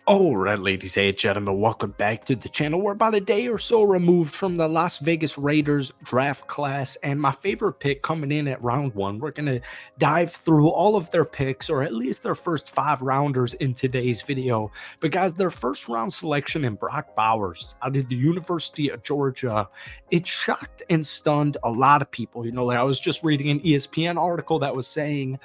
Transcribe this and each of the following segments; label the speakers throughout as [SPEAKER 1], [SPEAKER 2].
[SPEAKER 1] All right, ladies and gentlemen, welcome back to the channel. We're about a day or so removed from the Las Vegas Raiders draft class, and my favorite pick coming in at round one. We're going to dive through all of their picks, or at least their first 5 rounders in today's video. But guys, their first round selection in Brock Bowers out of the University of Georgia, it shocked and stunned a lot of people. Like I was just reading an ESPN article that was saying,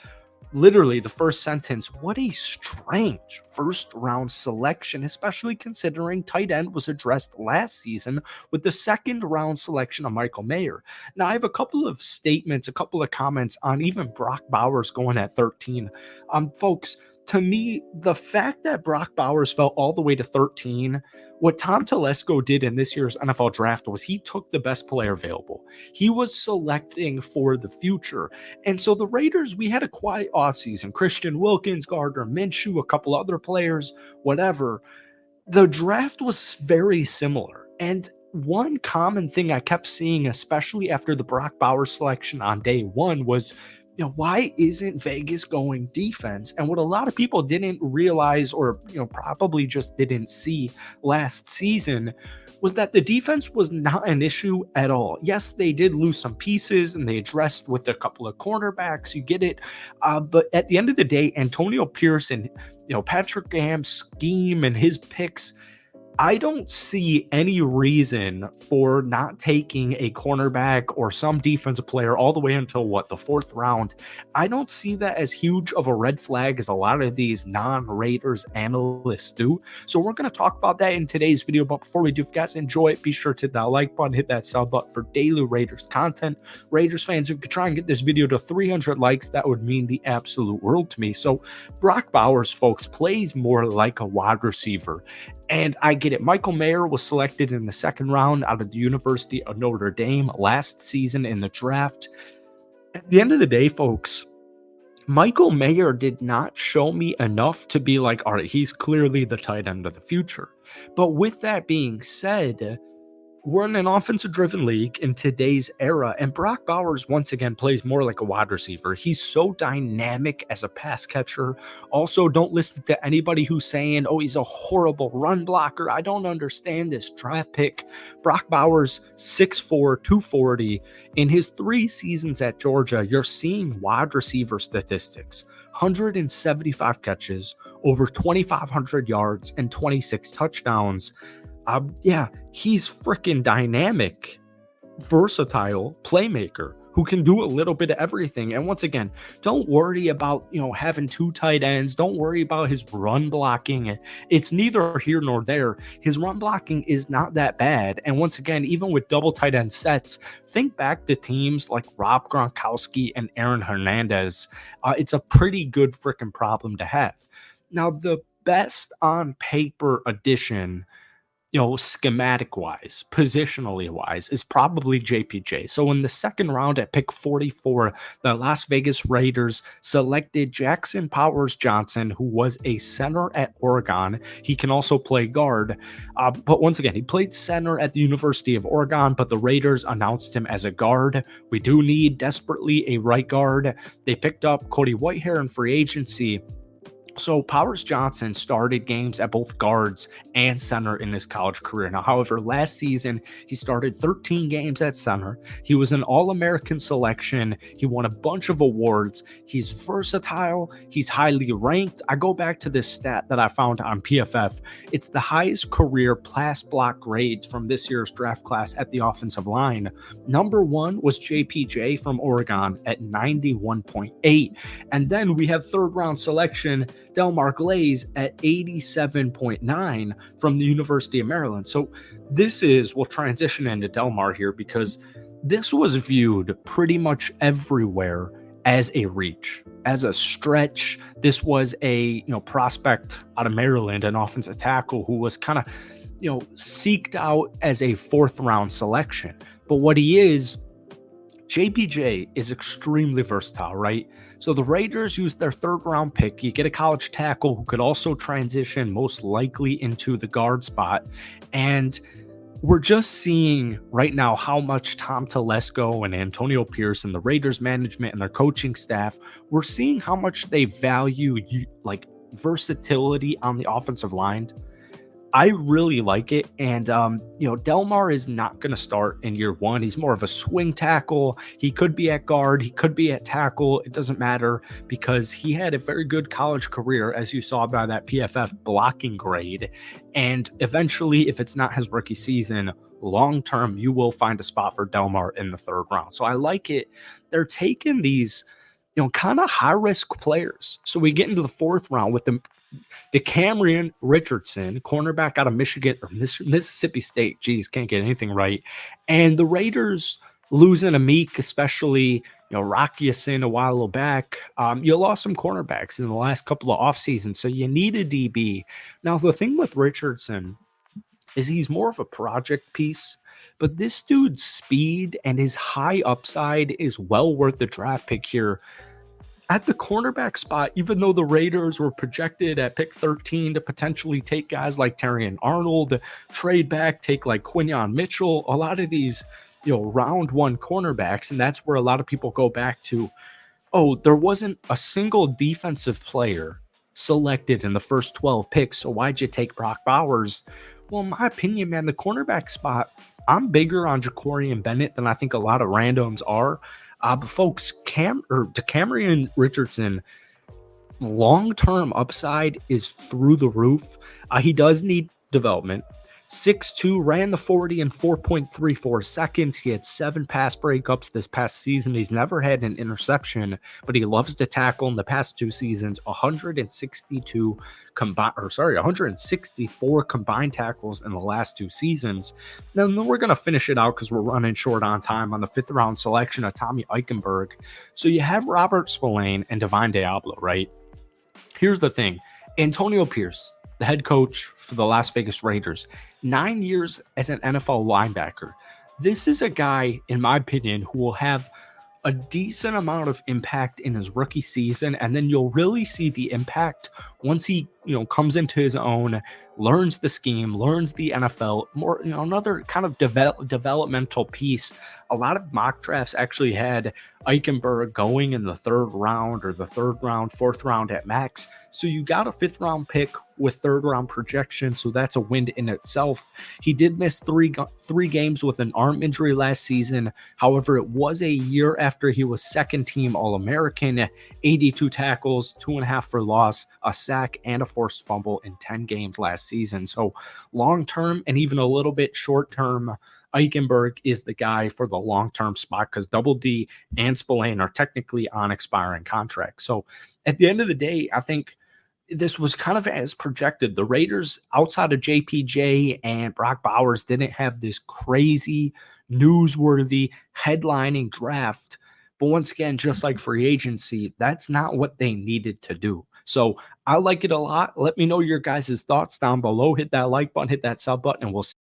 [SPEAKER 1] literally the first sentence, what a strange first round selection, especially considering tight end was addressed last season with the second round selection of Michael Mayer. Now, I have a couple of statements, a couple of comments on even Brock Bowers going at 13. Folks, to me, the fact that Brock Bowers fell all the way to 13, what Tom Telesco did in this year's NFL draft was he took the best player available. He was selecting for the future. And so the Raiders, we had a quiet offseason. Christian Wilkins, Gardner Minshew, a couple other players, whatever. The draft was very similar. And one common thing I kept seeing, especially after the Brock Bowers selection on day one, was why isn't Vegas going defense? And what a lot of people didn't realize, or probably just didn't see last season, was that the defense was not an issue at all. Yes, they did lose some pieces and they addressed with a couple of cornerbacks. You get it. But at the end of the day, Antonio Pierce and Patrick Graham's scheme and his picks, I don't see any reason for not taking a cornerback or some defensive player all the way until the fourth round. I don't see that as huge of a red flag as a lot of these non-Raiders analysts do. So we're going to talk about that in today's video. But before we do, if you guys enjoy it, be sure to hit that like button, hit that sub button for daily Raiders content. Raiders fans, if we could try and get this video to 300 likes, that would mean the absolute world to me. So Brock Bowers, folks, plays more like a wide receiver. And I get it. Michael Mayer was selected in the second round out of the University of Notre Dame last season in the draft. At the end of the day, folks, Michael Mayer did not show me enough to be like, all right, he's clearly the tight end of the future. But with that being said, we're in an offensive-driven league in today's era, and Brock Bowers once again plays more like a wide receiver. He's so dynamic as a pass catcher. Also, don't listen to anybody who's saying, oh, he's a horrible run blocker. I don't understand this draft pick. Brock Bowers, 6'4", 240. In his 3 seasons at Georgia, you're seeing wide receiver statistics. 175 catches, over 2,500 yards, and 26 touchdowns. Yeah, he's freaking dynamic, versatile playmaker who can do a little bit of everything. And once again, don't worry about, having 2 tight ends. Don't worry about his run blocking. It's neither here nor there. His run blocking is not that bad. And once again, even with double tight end sets, think back to teams like Rob Gronkowski and Aaron Hernandez. It's a pretty good freaking problem to have. Now, the best on paper addition, schematic wise, positionally wise, is probably JPJ. So in the second round at pick 44, the Las Vegas Raiders selected Jackson Powers Johnson, who was a center at Oregon. He can also play guard. But once again, he played center at the University of Oregon, but the Raiders announced him as a guard. We do need desperately a right guard. They picked up Cody Whitehair in free agency. So Powers Johnson started games at both guards and center in his college career. Now, however, last season, he started 13 games at center. He was an All-American selection. He won a bunch of awards. He's versatile. He's highly ranked. I go back to this stat that I found on PFF. It's the highest career pass block grades from this year's draft class at the offensive line. Number 1 was JPJ from Oregon at 91.8. And then we have third round selection Glaze at 87.9 from the University of Maryland. So we'll transition into Delmar here because this was viewed pretty much everywhere as a reach, as a stretch. This was a prospect out of Maryland, an offensive tackle who was kind of seeked out as a fourth round selection. But what he is, JPJ is extremely versatile, right? So the Raiders used their third round pick. You get a college tackle who could also transition most likely into the guard spot. And we're just seeing right now how much Tom Telesco and Antonio Pierce and the Raiders management and their coaching staff, we're seeing how much they value versatility on the offensive line, I really like it. And, Delmar is not going to start in year one. He's more of a swing tackle. He could be at guard, he could be at tackle. It doesn't matter because he had a very good college career, as you saw by that PFF blocking grade. And eventually, if it's not his rookie season, long term, you will find a spot for Delmar in the third round. So I like it. They're taking these, kind of high risk players. So we get into the fourth round with the DeCamerion Richardson, cornerback out of Michigan or Mississippi State. Geez, can't get anything right. And the Raiders losing a Meek, especially Rocky Sin a while back. You lost some cornerbacks in the last couple of off seasons, so you need a DB. Now the thing with Richardson is he's more of a project piece. But this dude's speed and his high upside is well worth the draft pick here at the cornerback spot, even though the Raiders were projected at pick 13 to potentially take guys like Terrion Arnold, trade back, take like Quinyon Mitchell, a lot of these, round one cornerbacks. And that's where a lot of people go back to, oh, there wasn't a single defensive player selected in the first 12 picks. So why'd you take Brock Bowers? Well, in my opinion, man, the cornerback spot, I'm bigger on Jacorian Bennett than I think a lot of randoms are. But folks, DeCamerion Richardson, long-term upside is through the roof. He does need development. 6'2", ran the 40 in 4.34 seconds. He had 7 pass breakups this past season. He's never had an interception, but he loves to tackle. In the past 2 seasons, 164 combined tackles in the last 2 seasons. Then we're going to finish it out because we're running short on time on the 5th round selection of Tommy Eichenberg. So you have Robert Spillane and Divine Diablo, right? Here's the thing. Antonio Pierce, the head coach for the Las Vegas Raiders, 9 years as an NFL linebacker. This is a guy, in my opinion, who will have a decent amount of impact in his rookie season, and then you'll really see the impact once he, comes into his own, learns the scheme, learns the NFL, more, another kind of developmental piece. A lot of mock drafts actually had Eichenberg going in the 3rd round or the 3rd round, 4th round at max. So you got a 5th round pick with 3rd round projection, so that's a win in itself. He did miss three games with an arm injury last season. However, it was a year after he was 2nd team All-American, 82 tackles, 2.5 for loss, a sack, and a forced fumble in 10 games last season. So long-term and even a little bit short-term, Eichenberg is the guy for the long-term spot because Double D and Spillane are technically on expiring contracts. So at the end of the day, I think this was kind of as projected. The Raiders, outside of JPJ and Brock Bowers, didn't have this crazy, newsworthy, headlining draft. But once again, just like free agency, that's not what they needed to do. So I like it a lot. Let me know your guys' thoughts down below. Hit that like button, hit that sub button, and we'll see.